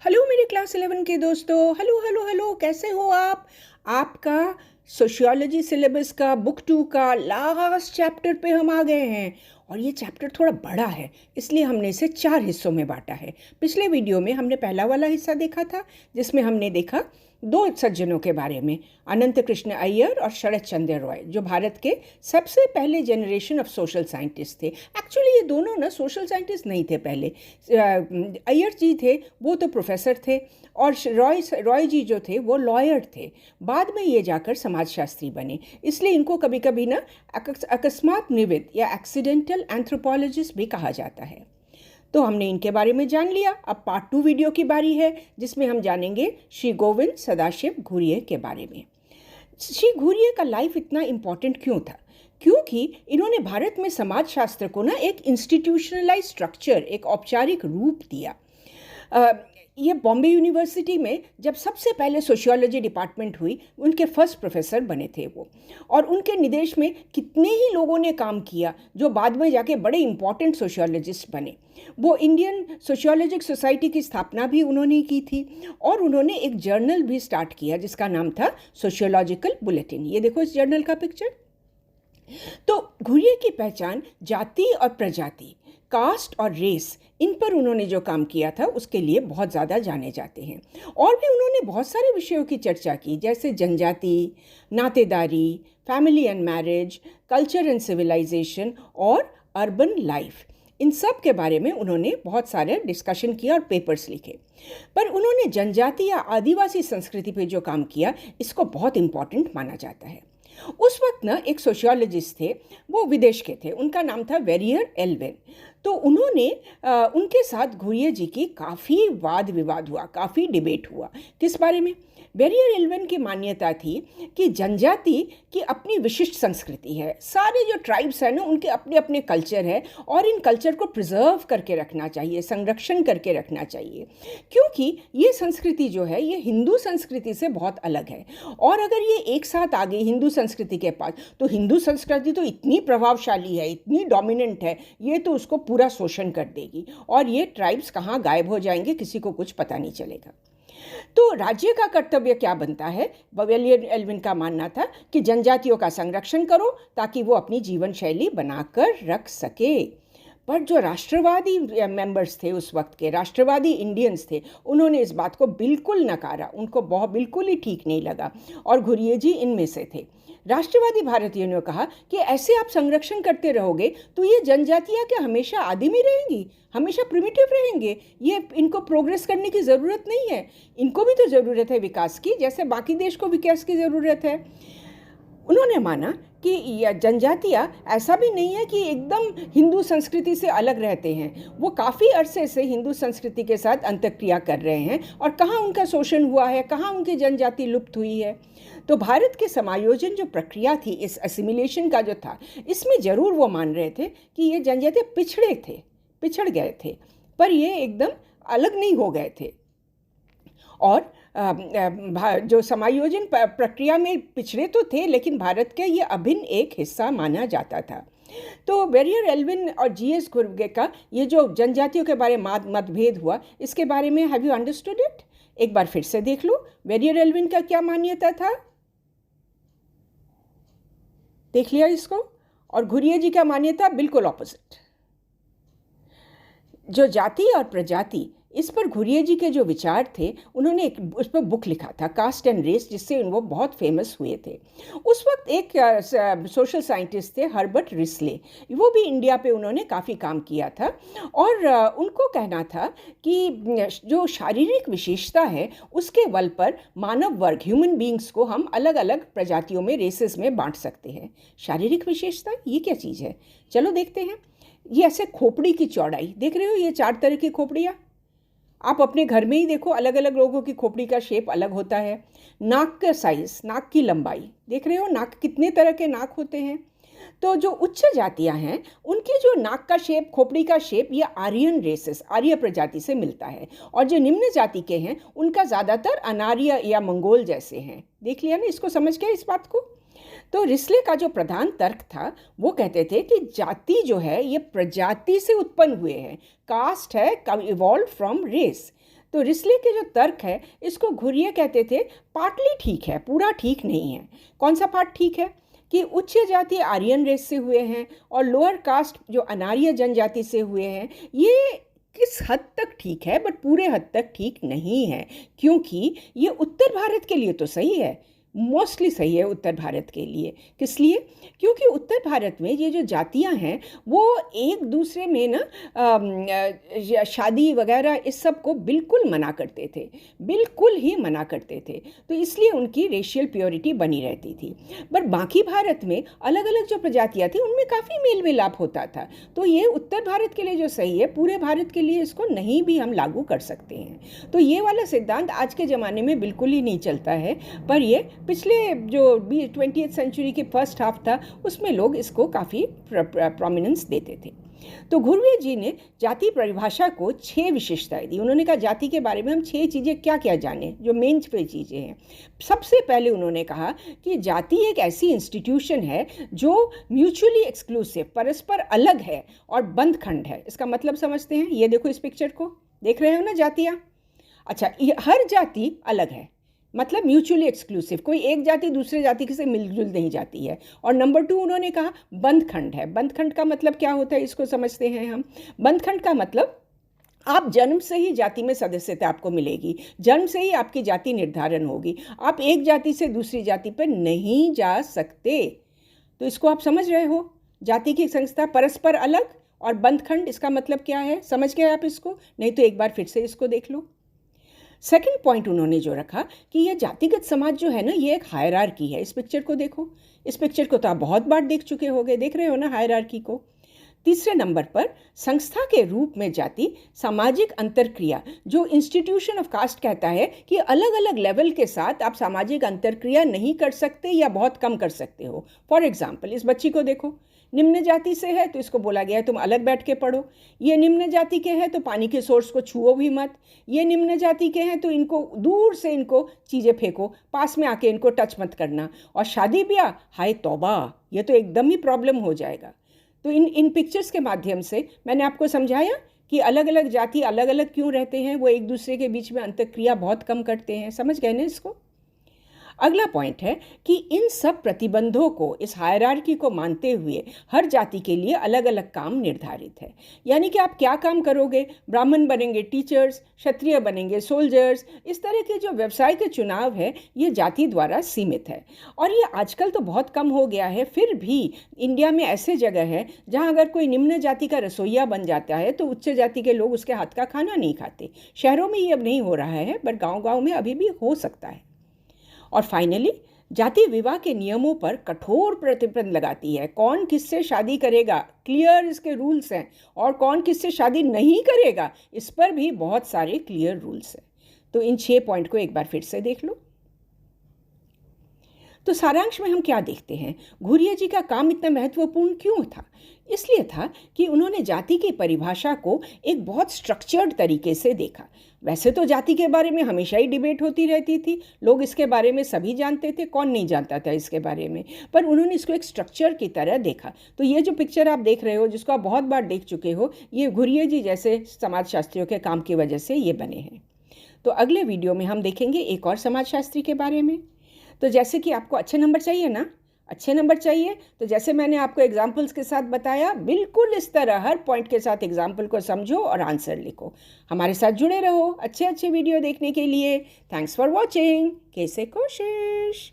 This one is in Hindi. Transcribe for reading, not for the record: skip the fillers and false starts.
हेलो मेरे क्लास 11 के दोस्तों। हेलो हेलो हेलो, कैसे हो आप? आपका सोशियोलॉजी सिलेबस का बुक 2 का लास्ट चैप्टर पे हम आ गए हैं। और ये चैप्टर थोड़ा बड़ा है, इसलिए हमने इसे 4 हिस्सों में बांटा है। पिछले वीडियो में हमने पहला वाला हिस्सा देखा था, जिसमें हमने देखा 2 सज्जनों के बारे में, अनंत कृष्ण अय्यर और शरद चंद्र रॉय, जो भारत के सबसे पहले जनरेशन ऑफ सोशल साइंटिस्ट थे। एक्चुअली ये दोनों ना सोशल साइंटिस्ट नहीं थे पहले। अय्यर जी थे, वो तो प्रोफेसर थे, और रॉय जी जो थे वो लॉयर थे। बाद में ये जाकर समाजशास्त्री बने, इसलिए इनको कभी कभी ना अकस्मात निविद या एक्सीडेंटल एंथ्रोपोलॉजिस्ट भी कहा जाता है। तो हमने इनके बारे में जान लिया। अब पार्ट 2 वीडियो की बारी है, जिसमें हम जानेंगे श्री गोविंद सदाशिव घुरिये के बारे में। श्री घुरिये का लाइफ इतना इम्पोर्टेंट क्यों था? क्योंकि इन्होंने भारत में समाजशास्त्र को ना एक इंस्टीट्यूशनलाइज स्ट्रक्चर, एक औपचारिक रूप दिया। ये बॉम्बे यूनिवर्सिटी में जब सबसे पहले सोशियोलॉजी डिपार्टमेंट हुई, उनके फर्स्ट प्रोफेसर बने थे वो। और उनके निर्देश में कितने ही लोगों ने काम किया जो बाद में जाके बड़े इंपॉर्टेंट सोशियोलॉजिस्ट बने। वो इंडियन सोशियोलॉजिक सोसाइटी की स्थापना भी उन्होंने की थी, और उन्होंने एक जर्नल भी स्टार्ट किया जिसका नाम था सोशियोलॉजिकल बुलेटिन। ये देखो इस जर्नल का पिक्चर। तो घुरिये की पहचान जाति और प्रजाति, कास्ट और रेस, इन पर उन्होंने जो काम किया था उसके लिए बहुत ज़्यादा जाने जाते हैं। और भी उन्होंने बहुत सारे विषयों की चर्चा की, जैसे जनजाति, नातेदारी, family and marriage, culture and civilisation और अर्बन लाइफ। इन सब के बारे में उन्होंने बहुत सारे डिस्कशन किया और पेपर्स लिखे। पर उन्होंने जनजाति या आदिवासी संस्कृति पे जो काम किया, इसको बहुत इम्पॉर्टेंट माना जाता है। उस वक्त ना एक सोशियोलॉजिस्ट थे, वो विदेश के थे, उनका नाम था वेरियर एल्विन। तो उन्होंने उनके साथ घुरिये जी की काफ़ी वाद विवाद हुआ, काफ़ी डिबेट हुआ। किस बारे में? वेरियर एल्विन की मान्यता थी कि जनजाति की अपनी विशिष्ट संस्कृति है, सारे जो ट्राइब्स हैं ना उनके अपने अपने कल्चर है, और इन कल्चर को प्रिजर्व करके रखना चाहिए, संरक्षण करके रखना चाहिए, क्योंकि ये संस्कृति जो है ये हिंदू संस्कृति से बहुत अलग है। और अगर ये एक साथ आ गई हिंदू संस्कृति के पास, तो हिंदू संस्कृति तो इतनी प्रभावशाली है, इतनी डोमिनेंट है, ये तो उसको पूरा शोषण कर देगी, और ये ट्राइब्स कहाँ गायब हो जाएंगे किसी को कुछ पता नहीं चलेगा। तो राज्य का कर्तव्य क्या बनता है? वेरियर एल्विन का मानना था कि जनजातियों का संरक्षण करो ताकि वो अपनी जीवन शैली बनाकर रख सके। पर जो राष्ट्रवादी मेंबर्स थे, उस वक्त के राष्ट्रवादी इंडियंस थे, उन्होंने इस बात को बिल्कुल नकारा, उनको बहुत बिल्कुल ही ठीक नहीं लगा, और घुरिये जी इनमें से थे। राष्ट्रवादी भारतीयों ने कहा कि ऐसे आप संरक्षण करते रहोगे तो ये जनजातियाँ क्या हमेशा आदिमी रहेंगी, हमेशा प्रिमिटिव रहेंगे? ये इनको प्रोग्रेस करने की ज़रूरत नहीं है, इनको भी तो ज़रूरत है विकास की, जैसे बाकी देश को विकास की ज़रूरत है। उन्होंने माना कि जनजातियाँ ऐसा भी नहीं है कि एकदम हिंदू संस्कृति से अलग रहते हैं, वो काफ़ी अरसे से हिंदू संस्कृति के साथ अंतःक्रिया कर रहे हैं, और कहाँ उनका शोषण हुआ है, कहाँ उनकी जनजाति लुप्त हुई है। तो भारत के समायोजन जो प्रक्रिया थी, इस असिमिलेशन का जो था, इसमें ज़रूर वो मान रहे थे कि ये जनजाति पिछड़ गए थे, पर ये एकदम अलग नहीं हो गए थे। और जो समायोजन प्रक्रिया में पिछड़े तो थे, लेकिन भारत के ये अभिन्न एक हिस्सा माना जाता था। तो वेरियर एल्विन और जीएस घुरिये का ये जो जनजातियों के बारे में मतभेद हुआ, इसके बारे में हैव यू अंडरस्टूड इट? एक बार फिर से देख लो, वेरियर एल्विन का क्या मान्यता था, देख लिया इसको। और घुरिये जी का मान्यता बिल्कुल ऑपोजिट। जो जाति और प्रजाति, इस पर घुरिये जी के जो विचार थे, उन्होंने उस पर बुक लिखा था, कास्ट एंड रेस, जिससे वो बहुत फेमस हुए थे। उस वक्त एक सोशल साइंटिस्ट थे हर्बर्ट रिस्ले, वो भी इंडिया पे उन्होंने काफ़ी काम किया था, और उनको कहना था कि जो शारीरिक विशेषता है उसके बल पर मानव वर्ग, ह्यूमन बींग्स को हम अलग अलग प्रजातियों में, रेसेस में बांट सकते हैं। शारीरिक विशेषता ये क्या चीज़ है? चलो देखते हैं। ये ऐसे खोपड़ी की चौड़ाई देख रहे हो, ये 4 तरह की खोपड़ियाँ, आप अपने घर में ही देखो, अलग अलग लोगों की खोपड़ी का शेप अलग होता है। नाक का साइज, नाक की लंबाई देख रहे हो, नाक कितने तरह के नाक होते हैं। तो जो उच्च जातियां हैं, उनकी जो नाक का शेप, खोपड़ी का शेप, ये आर्यन रेसेस, आर्य प्रजाति से मिलता है, और जो निम्न जाति के हैं उनका ज़्यादातर अनार्य या मंगोल जैसे हैं। देख लिया ना, इसको समझ गया इस बात को? तो रिस्ले का जो प्रधान तर्क था, वो कहते थे कि जाति जो है ये प्रजाति से उत्पन्न हुए हैं, कास्ट है इवॉल्व फ्रॉम रेस। तो रिस्ले के जो तर्क है इसको घुरिये कहते थे पार्टली ठीक है, पूरा ठीक नहीं है। कौन सा पार्ट ठीक है कि उच्च जाति आर्यन रेस से हुए हैं और लोअर कास्ट जो अनार्य जनजाति से हुए हैं, ये किस हद तक ठीक है बट पूरे हद तक ठीक नहीं है, क्योंकि ये उत्तर भारत के लिए तो सही है, मोस्टली सही है उत्तर भारत के लिए। किस लिए? क्योंकि उत्तर भारत में ये जो जातियां हैं वो एक दूसरे में ना शादी वगैरह इस सब को बिल्कुल मना करते थे, बिल्कुल ही मना करते थे, तो इसलिए उनकी रेशियल प्योरिटी बनी रहती थी। पर बाकी भारत में अलग अलग जो प्रजातियां थी उनमें काफ़ी मेल मिलाप होता था। तो ये उत्तर भारत के लिए जो सही है, पूरे भारत के लिए इसको नहीं भी हम लागू कर सकते हैं। तो ये वाला सिद्धांत आज के ज़माने में बिल्कुल ही नहीं चलता है, पर ये पिछले जो 20वीं सेंचुरी के फर्स्ट हाफ था उसमें लोग इसको काफ़ी प्रोमिनेंस देते थे। तो घुर्ये जी ने जाति परिभाषा को 6 विशेषताएं दी। उन्होंने कहा जाति के बारे में हम 6 चीज़ें क्या क्या जाने, जो मेन चीज़ें हैं। सबसे पहले उन्होंने कहा कि जाति एक ऐसी इंस्टीट्यूशन है जो म्यूचुअली एक्सक्लूसिव, परस्पर अलग है और बंदखंड है। इसका मतलब समझते हैं? ये देखो, इस पिक्चर को देख रहे हो ना, जातियाँ। अच्छा, हर जाति अलग है, मतलब म्यूचुअली एक्सक्लूसिव, कोई एक जाति दूसरे जाति से मिलजुल नहीं जाती है। और नंबर 2 उन्होंने कहा बंदखंड है। बंदखंड का मतलब क्या होता है, इसको समझते हैं हम। बंदखंड का मतलब आप जन्म से ही जाति में सदस्यता आपको मिलेगी, जन्म से ही आपकी जाति निर्धारण होगी, आप एक जाति से दूसरी जाति पर नहीं जा सकते। तो इसको आप समझ रहे हो, जाति की संस्था परस्पर अलग और बंदखंड, इसका मतलब क्या है, समझ गए आप इसको? नहीं तो एक बार फिर से इसको देख लो। सेकंड पॉइंट उन्होंने जो रखा कि यह जातिगत समाज जो है ना, ये एक हायरार्की है। इस पिक्चर को देखो, इस पिक्चर को तो आप बहुत बार देख चुके होंगे, देख रहे हो ना हायरार्की को। तीसरे नंबर पर संस्था के रूप में जाति सामाजिक अंतरक्रिया, जो इंस्टीट्यूशन ऑफ कास्ट कहता है कि अलग अलग लेवल के साथ आप सामाजिक अंतरक्रिया नहीं कर सकते या बहुत कम कर सकते हो। फॉर एग्जाम्पल, इस बच्ची को देखो, निम्न जाति से है तो इसको बोला गया है तुम अलग बैठ के पढ़ो। ये निम्न जाति के हैं तो पानी के सोर्स को छुओ भी मत। ये निम्न जाति के हैं तो इनको दूर से इनको चीज़ें फेंको, पास में आके इनको टच मत करना। और शादी ब्याह, हाय तौबा, ये तो एकदम ही प्रॉब्लम हो जाएगा। तो इन पिक्चर्स के माध्यम से मैंने आपको समझाया कि अलग अलग जाति अलग अलग क्यों रहते हैं, वो एक दूसरे के बीच में अंतर्क्रिया बहुत कम करते हैं। समझ गए ना इसको? अगला पॉइंट है कि इन सब प्रतिबंधों को, इस हायरार्की को मानते हुए हर जाति के लिए अलग अलग काम निर्धारित है। यानी कि आप क्या काम करोगे, ब्राह्मण बनेंगे टीचर्स, क्षत्रिय बनेंगे सोल्जर्स, इस तरह के जो व्यवसाय के चुनाव है ये जाति द्वारा सीमित है। और ये आजकल तो बहुत कम हो गया है, फिर भी इंडिया में ऐसे जगह है जहाँ अगर कोई निम्न जाति का रसोइया बन जाता है तो उच्च जाति के लोग उसके हाथ का खाना नहीं खाते। शहरों में ये अब नहीं हो रहा है, बट गाँव में अभी भी हो सकता है। और फाइनली जाति विवाह के नियमों पर कठोर प्रतिबंध लगाती है। कौन किससे शादी करेगा, क्लियर इसके रूल्स हैं, और कौन किससे शादी नहीं करेगा इस पर भी बहुत सारे क्लियर रूल्स हैं। तो इन 6 पॉइंट को एक बार फिर से देख लो। तो सारांश में हम क्या देखते हैं, घुरिये जी का काम इतना महत्वपूर्ण क्यों था? इसलिए था कि उन्होंने जाति की परिभाषा को एक बहुत स्ट्रक्चर्ड तरीके से देखा। वैसे तो जाति के बारे में हमेशा ही डिबेट होती रहती थी, लोग इसके बारे में सभी जानते थे, कौन नहीं जानता था इसके बारे में, पर उन्होंने इसको एक स्ट्रक्चर की तरह देखा। तो ये जो पिक्चर आप देख रहे हो, जिसको आप बहुत बार देख चुके हो, ये घुरिये जी जैसे समाजशास्त्रियों के काम की वजह से ये बने हैं। तो अगले वीडियो में हम देखेंगे एक और समाजशास्त्री के बारे में। तो जैसे कि आपको अच्छे नंबर चाहिए ना, अच्छे नंबर चाहिए, तो जैसे मैंने आपको एग्जाम्पल्स के साथ बताया, बिल्कुल इस तरह हर पॉइंट के साथ एग्जाम्पल को समझो और आंसर लिखो। हमारे साथ जुड़े रहो अच्छे अच्छे वीडियो देखने के लिए। Thanks for watching. कैसे कोशिश।